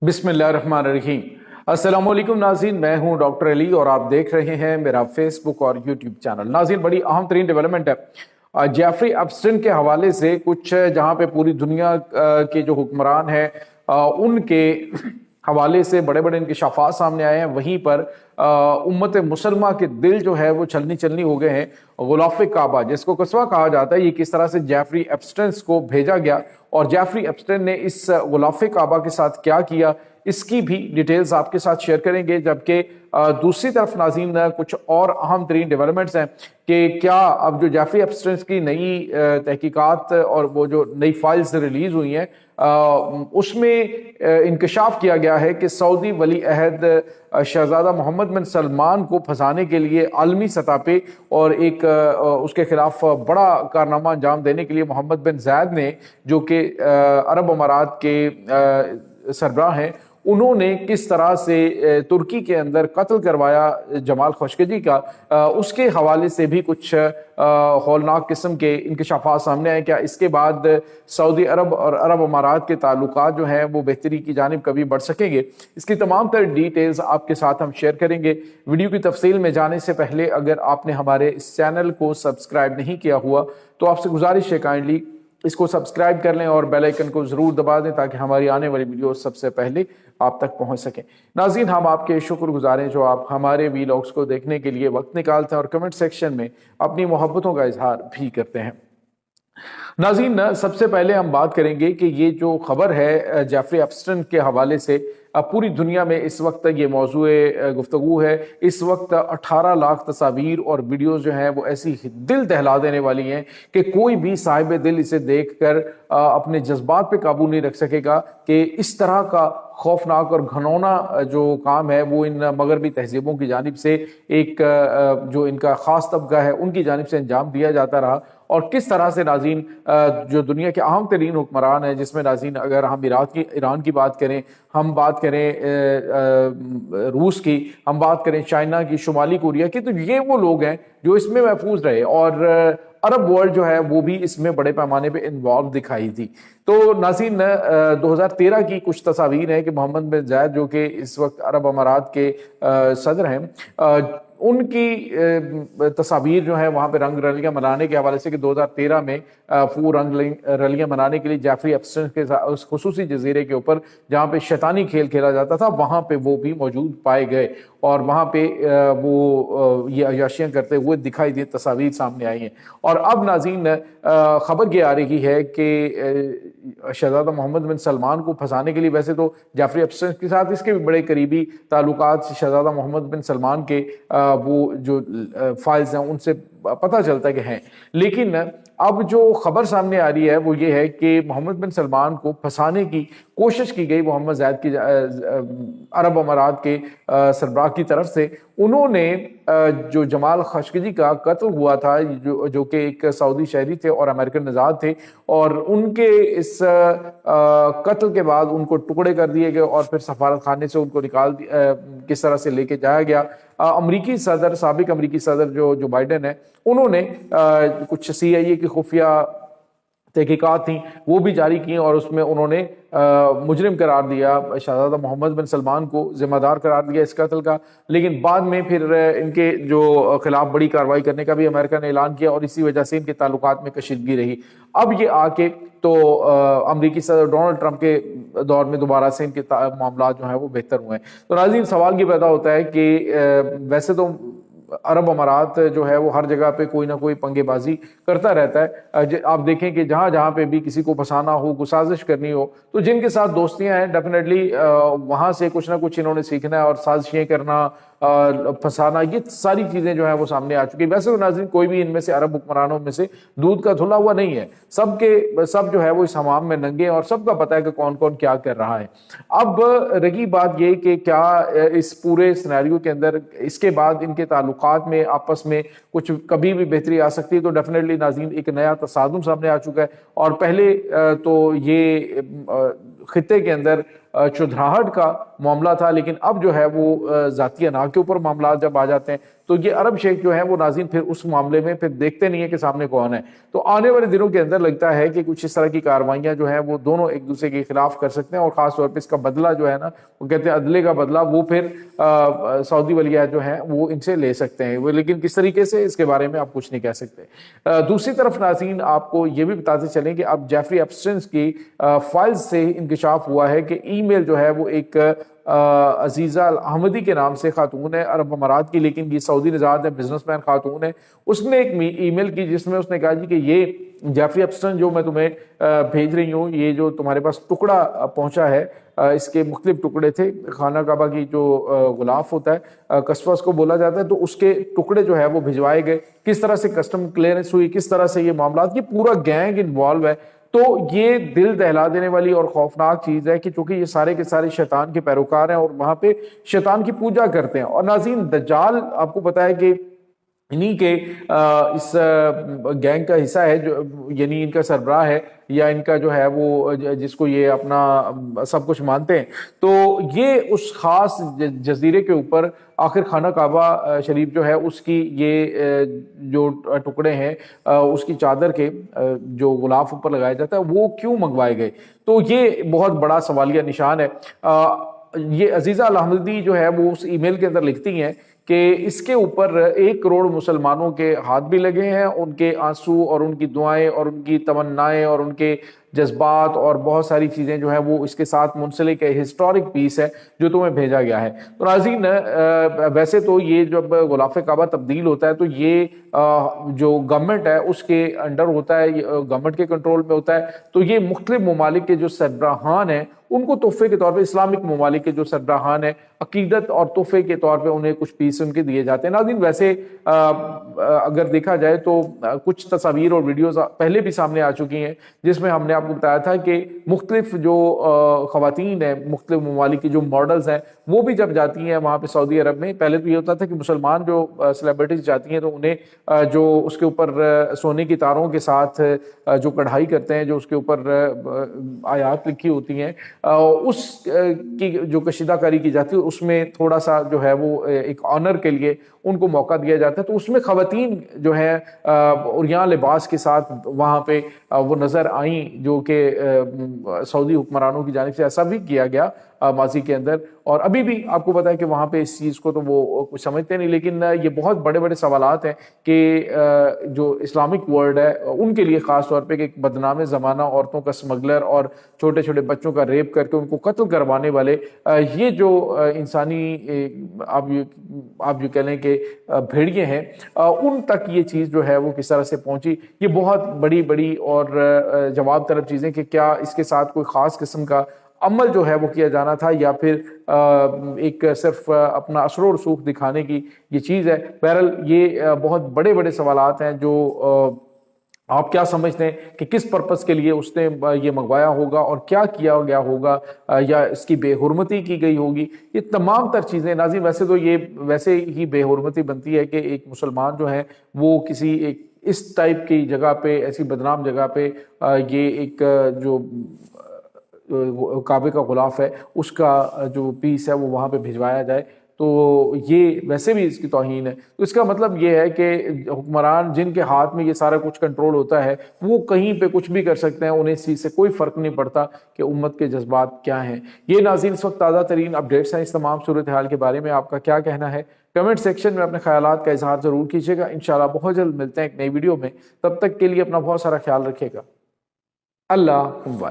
बिस्मिल्लाहिर्रहमानिर्रहीम। अस्सलाम वालेकुम नाज़रीन, मैं हूं डॉक्टर अली और आप देख रहे हैं मेरा फेसबुक और यूट्यूब चैनल। नाज़रीन, बड़ी अहम तरीन डेवलपमेंट है जेफरी एप्स्टाइन के हवाले से, कुछ जहां पे पूरी दुनिया के जो हुक्मरान हैं उनके हवाले से बड़े बड़े इंकशाफात सामने आए हैं। वहीं पर उम्मत मुसलमा के दिल जो है वो छलनी छलनी हो गए हैं। गुलाफ काबा जिसको कस्वा कहा जाता है, ये किस तरह से जेफरी एप्स्टाइन को भेजा गया और जेफरी एप्स्टाइन ने इस गुलाफ काबा के साथ क्या किया, इसकी भी डिटेल्स आपके साथ शेयर करेंगे। जबकि दूसरी तरफ नाज़रीन कुछ और अहम तरीन डेवलपमेंट्स हैं कि क्या अब जो जेफरी एप्स्टाइन की नई तहकीकात और वो जो नई फाइल्स रिलीज हुई हैं उसमें इंकशाफ किया गया है कि सऊदी वली अहद शहजादा मोहम्मद बिन सलमान को फंसाने के लिए आलमी सतह पे और एक उसके खिलाफ बड़ा कारनामा अंजाम देने के लिए मोहम्मद बिन जायद ने, जो कि अरब अमारात के सरबराह हैं, उन्होंने किस तरह से तुर्की के अंदर कत्ल करवाया जमाल खशोगी का, उसके हवाले से भी कुछ हौलनाक किस्म के इंकशाफात सामने आए। क्या इसके बाद सऊदी अरब और अरब अमारात के ताल्लुकात जो हैं वो बेहतरी की जानिब कभी बढ़ सकेंगे, इसकी तमाम तर डिटेल्स आपके साथ हम शेयर करेंगे। वीडियो की तफसील में जाने से पहले अगर आपने हमारे इस चैनल को सब्सक्राइब नहीं किया हुआ तो आपसे गुजारिश है काइंडली इसको सब्सक्राइब कर लें और बेल आइकन को जरूर दबा दें ताकि हमारी आने वाली वीडियो सबसे पहले आप तक पहुंच सके। नाज़रीन, हम आपके शुक्रगुजार हैं जो आप हमारे वीलॉग्स को देखने के लिए वक्त निकालते हैं और कमेंट सेक्शन में अपनी मोहब्बतों का इजहार भी करते हैं। नाज़रीन, सबसे पहले हम बात करेंगे कि ये जो खबर है जेफरी एप्स्टाइन के हवाले से, पूरी दुनिया में इस वक्त ये मौजूए गुफ्तगू है। इस वक्त 18 लाख तस्वीर और वीडियोस जो हैं वो ऐसी दिल दहला देने वाली हैं कि कोई भी साहिब दिल इसे देखकर अपने जज्बात पे काबू नहीं रख सकेगा कि इस तरह का खौफनाक और घनौना जो काम है वो इन मगरबी तहजीबों की जानिब से एक जो इनका ख़ास तबका है उनकी जानिब से अंजाम दिया जाता रहा। और किस तरह से नाज़रीन जो दुनिया के अहम तरीन हुक्मरान हैं, जिसमें नाज़रीन अगर हम ईरान की बात करें, हम बात करें रूस की, हम बात करें चाइना की, शुमाली कोरिया की, तो ये वो लोग हैं जो इसमें महफूज रहे और अरब वर्ल्ड जो है वो भी इसमें बड़े पैमाने पे इन्वॉल्व दिखाई थी। तो नाज़रीन 2013 की कुछ तस्वीर है कि मोहम्मद बिन जायद जो कि इस वक्त अरब अमारात के सदर हैं, उनकी तस्वीर जो है वहाँ पे रंग रलियाँ मनाने के हवाले से कि 2013 में वो रंग रलियाँ मनाने के लिए जेफरी एप्स्टाइन के उस खुसूसी जजीरे के ऊपर जहाँ पे शैतानी खेल खेला जाता था वहाँ पे वो भी मौजूद पाए गए और वहाँ पे वो ये अयाशियाँ करते हुए दिखाई दी तस्वीर सामने आई हैं। और अब नाज़रीन खबर ये आ रही है कि शहजादा मोहम्मद बिन सलमान को फंसाने के लिए, वैसे तो जेफरी एप्स्टाइन के साथ इसके भी बड़े करीबी ताल्लुकात शहजादा मोहम्मद बिन सलमान के वो जो फाइल्स हैं उनसे पता चलता है कि हैं, लेकिन अब जो खबर सामने आ रही है वो ये है कि मोहम्मद बिन सलमान को फंसाने की कोशिश की गई मोहम्मद जायद की अरब अमारात के सरबराह की तरफ से। उन्होंने जो जमाल खशोगी का कत्ल हुआ था, जो कि एक सऊदी शहरी थे और अमेरिकन नजाद थे, और उनके इस कत्ल के बाद उनको टुकड़े कर दिए गए और फिर सफारत खाने से उनको निकाल किस तरह से लेके जाया गया। अमरीकी सदर, साबिक अमरीकी सदर जो बाइडेन है, उन्होंने कुछ CIA की खुफिया तहकीकात थी वो भी जारी की और उसमें उन्होंने मुजरिम करार दिया, शहजादा मोहम्मद बिन सलमान को जिम्मेदार करार दिया इस कत्ल का। लेकिन बाद में फिर इनके जो खिलाफ बड़ी कार्रवाई करने का भी अमेरिका ने ऐलान किया और इसी वजह से इनके ताल्लुकात में कशीदगी रही। अब ये आके तो अमरीकी सदर डोनाल्ड ट्रंप के दौर में दोबारा से इनके मामला जो है वो बेहतर हुए हैं। तो नाज़रीन सवाल ये पैदा होता है कि वैसे तो अरब अमारात जो है वो हर जगह पे कोई ना कोई पंगेबाजी करता रहता है। आप देखें कि जहाँ जहाँ पे भी किसी को फंसाना हो, कोई साजिश करनी हो, तो जिनके साथ दोस्तियां हैं डेफिनेटली वहाँ से कुछ ना कुछ इन्होंने सीखना है और साजिशें करना, फंसाना, ये सारी चीजें जो है वो सामने आ चुकी है। वैसे तो नाज़रीन कोई भी इनमें से अरब हुक्मरानों में से दूध का धुला हुआ नहीं है, सब जो है वो इस हमाम में नंगे और सबका पता है कि कौन कौन क्या कर रहा है। अब रही बात ये कि क्या इस पूरे सिनेरियो के अंदर इसके बाद इनके ताल्लुकात में आपस में कुछ कभी भी बेहतरी आ सकती है, तो डेफिनेटली नाज़रीन एक नया तसादुम सामने आ चुका है। और पहले तो ये खित्ते के अंदर چودھراہٹ کا معاملہ تھا، لیکن اب جو ہے وہ ذاتی انا کے اوپر معاملات جب آ جاتے ہیں تو یہ عرب شیخ جو ہیں وہ ناظرین پھر اس معاملے میں پھر دیکھتے نہیں ہیں کہ سامنے کون ہے۔ تو آنے والے دنوں کے اندر لگتا ہے کہ کچھ اس طرح کی کارروائیاں جو ہیں وہ دونوں ایک دوسرے کے خلاف کر سکتے ہیں، اور خاص طور پہ اس کا بدلہ جو ہے نا، وہ کہتے ہیں عدلے کا بدلہ، وہ پھر سعودی ولی عہد جو ہیں وہ ان سے لے سکتے ہیں، وہ لیکن کس طریقے سے اس کے بارے میں آپ کچھ نہیں کہہ سکتے۔ دوسری طرف ناظرین آپ کو یہ بھی بتاتے چلیں کہ اب جیفری ایپسٹینز کی فائلز سے انکشاف ہوا ہے کہ ای میل جو ہے وہ ایک عزیزہ احمدی کے نام سے خاتون ہے، عرب امارات کی، لیکن یہ سعودی نژاد ہے، بزنس مین خاتون ہے۔ اس نے ایک ای میل کی جس میں اس نے کہا جی کہ یہ جیفری ایپسٹین جو میں تمہیں بھیج رہی ہوں، یہ جو تمہارے پاس ٹکڑا پہنچا ہے، اس کے مختلف ٹکڑے تھے، خانہ کعبہ کی جو غلاف ہوتا ہے قصبہ اس کو بولا جاتا ہے، تو اس کے ٹکڑے جو ہے وہ بھجوائے گئے، کس طرح سے کسٹم کلیئرنس ہوئی، کس طرح سے یہ معاملات، یہ پورا گینگ انوالو ہے۔ تو یہ دل دہلا دینے والی اور خوفناک چیز ہے کہ چونکہ یہ سارے کے سارے شیطان کے پیروکار ہیں اور وہاں پہ شیطان کی پوجا کرتے ہیں۔ اور ناظرین دجال آپ کو پتا ہے کہ انہی کے اس گینگ کا حصہ ہے، جو یعنی ان کا سربراہ ہے، یا ان کا جو ہے وہ جس کو یہ اپنا سب کچھ مانتے ہیں۔ تو یہ اس خاص جزیرے کے اوپر آخر خانہ کعبہ شریف جو ہے اس کی یہ جو ٹکڑے ہیں اس کی چادر کے جو غلاف اوپر لگایا جاتا ہے وہ کیوں منگوائے گئے، تو یہ بہت بڑا سوالیہ نشان ہے۔ یہ عزیزہ الاحمدی جو ہے وہ اس ای میل کے اندر لکھتی ہیں کہ اس کے اوپر 1 کروڑ مسلمانوں کے ہاتھ بھی لگے ہیں، ان کے آنسو اور ان کی دعائیں اور ان کی تمنائیں اور ان کے جذبات اور بہت ساری چیزیں جو ہیں وہ اس کے ساتھ منسلک ہے، ہسٹورک پیس ہے جو تمہیں بھیجا گیا ہے۔ تو ناظرین ویسے تو یہ جب غلاف کعبہ تبدیل ہوتا ہے تو یہ جو گورنمنٹ ہے اس کے انڈر ہوتا ہے، گورنمنٹ کے کنٹرول میں ہوتا ہے، تو یہ مختلف ممالک کے جو سربراہان ہیں ان کو تحفے کے طور پہ، اسلامک ممالک کے جو سربراہان ہیں عقیدت اور تحفے کے طور پہ انہیں کچھ پیس ان کے دیے جاتے ہیں۔ ناظرین ویسے اگر دیکھا جائے تو کچھ تصاویر اور ویڈیوز پہلے بھی سامنے آ چکی ہیں جس میں ہم نے آپ کو بتایا تھا کہ مختلف جو خواتین ہیں مختلف ممالک کی جو ماڈلز ہیں وہ بھی جب جاتی ہیں وہاں پہ سعودی عرب میں، پہلے تو یہ ہوتا تھا کہ مسلمان جو سیلیبریٹیز جاتی ہیں تو انہیں جو اس کے اوپر سونے کی تاروں کے ساتھ جو کڑھائی کرتے ہیں، جو اس کے اوپر آیات لکھی ہوتی ہیں، اس کی جو کشیدہ کاری کی جاتی ہے اس میں تھوڑا سا جو ہے وہ ایک آنر کے لیے ان کو موقع دیا جاتا ہے۔ تو اس میں خواتین جو ہیں عریاں لباس کے ساتھ وہاں پہ وہ نظر آئیں، جو کہ سعودی حکمرانوں کی جانب سے ایسا بھی کیا گیا ماضی کے اندر، اور ابھی بھی آپ کو پتا ہے کہ وہاں پہ اس چیز کو تو وہ کچھ سمجھتے نہیں، لیکن یہ بہت بڑے بڑے سوالات ہیں کہ جو اسلامک ورلڈ ہے ان کے لیے خاص طور پہ کہ ایک بدنام زمانہ عورتوں کا سمگلر اور چھوٹے چھوٹے بچوں کا ریپ کر کے ان کو قتل کروانے والے یہ جو انسانی آپ جو کہہ لیں کہ بھیڑیے ہیں، ان تک یہ چیز جو ہے وہ کس طرح سے پہنچی، یہ بہت بڑی بڑی اور جواب طلب چیزیں کہ کیا اس کے ساتھ کوئی خاص قسم کا عمل جو ہے وہ کیا جانا تھا یا پھر ایک صرف اپنا اثر و رسوخ دکھانے کی یہ چیز ہے۔ بہرحال یہ بہت بڑے بڑے سوالات ہیں جو آپ کیا سمجھتے ہیں کہ کس پرپس کے لیے اس نے یہ منگوایا ہوگا اور کیا کیا گیا ہوگا، یا اس کی بے حرمتی کی گئی ہوگی، یہ تمام تر چیزیں۔ ناظرین ویسے تو یہ ویسے ہی بے حرمتی بنتی ہے کہ ایک مسلمان جو ہے وہ کسی ایک اس ٹائپ کی جگہ پہ، ایسی بدنام جگہ پہ یہ ایک جو کعبے کا غلاف ہے اس کا جو پیس ہے وہ وہاں پہ بھجوایا جائے، تو یہ ویسے بھی اس کی توہین ہے۔ تو اس کا مطلب یہ ہے کہ حکمران جن کے ہاتھ میں یہ سارا کچھ کنٹرول ہوتا ہے وہ کہیں پہ کچھ بھی کر سکتے ہیں، انہیں اس چیز سے کوئی فرق نہیں پڑتا کہ امت کے جذبات کیا ہیں۔ یہ ناظرین اس وقت تازہ ترین اپڈیٹس ہیں، اس تمام صورتحال کے بارے میں آپ کا کیا کہنا ہے؟ کمنٹ سیکشن میں اپنے خیالات کا اظہار ضرور کیجیے گا۔ انشاءاللہ بہت جلد ملتے ہیں ایک نئی ویڈیو میں، تب تک کے لیے اپنا بہت سارا خیال رکھیے گا۔ اللہ حافظ۔